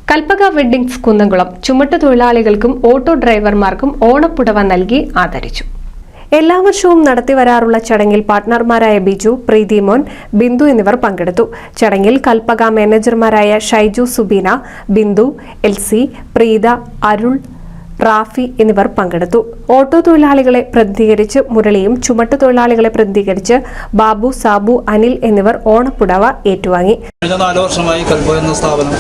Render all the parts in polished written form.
Kalpaka weddings Kunnamkulam ചുമട്ടുതൊഴിലാളികൾക്കും auto ഡ്രൈവർമാർക്കും ഓണപ്പുടവ നൽകി ആദരിച്ചു. എല്ലാ വർഷവും നടത്തിവരാറുള്ള ചടങ്ങിൽ പാർട്ട്ണർമാരായ ബിജു, പ്രീതിമോൻ, ബിന്ദു എന്നിവർ പങ്കെടുത്തു. ചടങ്ങിൽ കൽപ്പക മാനേജർമാരായ ഷൈജു, സുബീന, ബിന്ദു, എൽസി, പ്രീത, അരുൾ, റാഫി എന്നിവർ പങ്കെടുത്തു. ഓട്ടോ തൊഴിലാളികളെ പ്രതിനിധീകരിച്ച് മുരളിയും ചുമട്ടുതൊഴിലാളികളെ പ്രതിനിധീകരിച്ച് ബാബു, സാബു, അനിൽ എന്നിവർ ഓണപ്പുടവ ഏറ്റുവാങ്ങി. 4 വർഷമായി കൽപ്പക എന്ന സ്ഥാപനം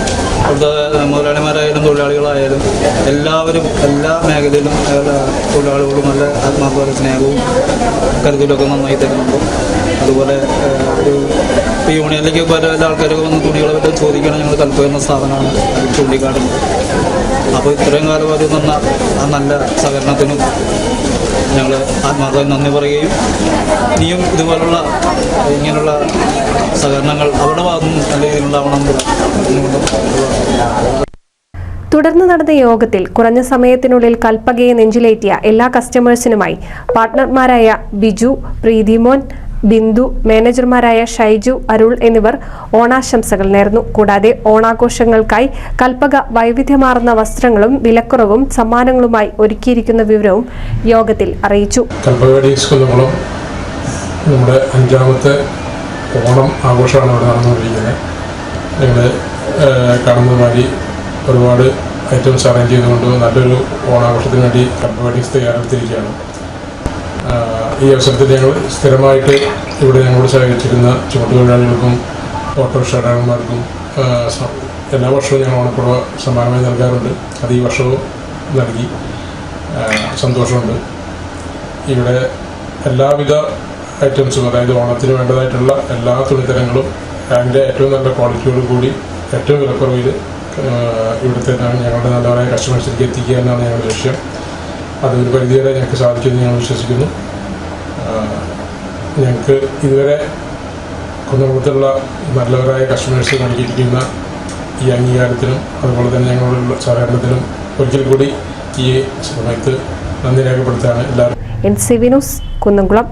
അവിടുത്തെ മുതലാളിമാരായാലും തൊഴിലാളികളായാലും എല്ലാവരും എല്ലാ മേഖലയിലും തൊഴിലാളികളും നല്ല ആത്മാർത്ഥ സ്നേഹവും കരുതലൊക്കെ നന്നായി തരുന്നുണ്ട്. അതുപോലെ ഇപ്പോൾ യൂണിയനിലേക്ക് പല ആൾക്കാരൊക്കെ വന്ന് തുണികളെ പറ്റി ചോദിക്കണം, ഞങ്ങൾ കൽപ്പക എന്ന സ്ഥാപനമാണ് ചൂണ്ടിക്കാട്ടുന്നത്. അപ്പോൾ ഇത്രയും കാലം അത് തന്ന ആ നല്ല സഹകരണത്തിനും ഞങ്ങൾ ആത്മാർത്ഥമായി നന്ദി പറയുകയും ഇനിയും ഇതുപോലുള്ള ഇങ്ങനെയുള്ള സഹകരണങ്ങൾ അവരുടെ ഭാഗത്തും നല്ല രീതിയിലുണ്ടാവണം. തുടർന്ന് നടന്ന യോഗത്തിൽ കുറഞ്ഞ സമയത്തിനുള്ളിൽ കൽപ്പകയെ നെഞ്ചിലേറ്റിയ എല്ലാ കസ്റ്റമേഴ്സിനുമായി പാർട്ട്ണർമാരായ ബിജു, പ്രീതിമോൻ, ബിന്ദു, മാനേജർമാരായ ഷൈജു, അരുൾ എന്നിവർ ഓണാശംസകൾ നേർന്നു. കൂടാതെ ഓണാഘോഷങ്ങൾക്കായി കൽപ്പക വൈവിധ്യമാർന്ന വസ്ത്രങ്ങളും വിലക്കുറവും സമ്മാനങ്ങളുമായി ഒരുക്കിയിരിക്കുന്ന വിവരവും യോഗത്തിൽ അറിയിച്ചു. നമ്മുടെ 5ാമത്തെ ഓണം ആഘോഷമാണ് ഇവിടെ നടന്നുകൊണ്ടിരിക്കുന്നത്. ഞങ്ങൾ കാണുന്നതുമാതിരി ഒരുപാട് ഐറ്റംസ് അറേഞ്ച് ചെയ്തുകൊണ്ട് നല്ലൊരു ഓണാഘോഷത്തിന് വേണ്ടി കൽപ്പക വെഡ്ഡിങ്സ് തയ്യാറെടുത്തിരിക്കുകയാണ്. ഈ അവസരത്തിൽ ഞങ്ങൾ സ്ഥിരമായിട്ട് ഇവിടെ ഞങ്ങളോട് സഹകരിച്ചിരുന്ന ചുമട്ടുതൊഴിലാളികൾക്കും ഓട്ടോറിക്ഷ ഡ്രൈവർമാർക്കും എല്ലാ വർഷവും ഞങ്ങൾ ഓണപ്പുടവ സമ്മാനമായി നൽകാറുണ്ട്. അത് ഈ വർഷവും നൽകി. സന്തോഷമുണ്ട്. ഇവിടെ എല്ലാവിധ ഐറ്റംസും, അതായത് ഓണത്തിന് വേണ്ടതായിട്ടുള്ള എല്ലാ തുണിത്തരങ്ങളും അതിൻ്റെ ഏറ്റവും നല്ല ക്വാളിറ്റിയോട് കൂടി ഏറ്റവും വിലക്കുറവിൽ ഇവിടുത്തെ ഞങ്ങളുടെ നല്ലവരായ കസ്റ്റമേഴ്സിലേക്ക് എത്തിക്കുക എന്നാണ് ഞങ്ങളുടെ ലക്ഷ്യം. അതൊരു പരിധിവരെ ഞങ്ങൾക്ക് സാധിക്കുമെന്ന് ഞങ്ങൾ വിശ്വസിക്കുന്നു. ഞങ്ങൾക്ക് ഇതുവരെ കുന്നംകുളത്തുള്ള നല്ലവരായ കസ്റ്റമേഴ്സ് നൽകിയിരിക്കുന്ന ഈ അംഗീകാരത്തിനും അതുപോലെ തന്നെ ഞങ്ങളുടെ സഹകരണത്തിനും ഒരിക്കൽ കൂടി ഈ സമയത്ത് നന്ദി രേഖപ്പെടുത്താണ് എല്ലാവരും. NCV news Kunnamkulam.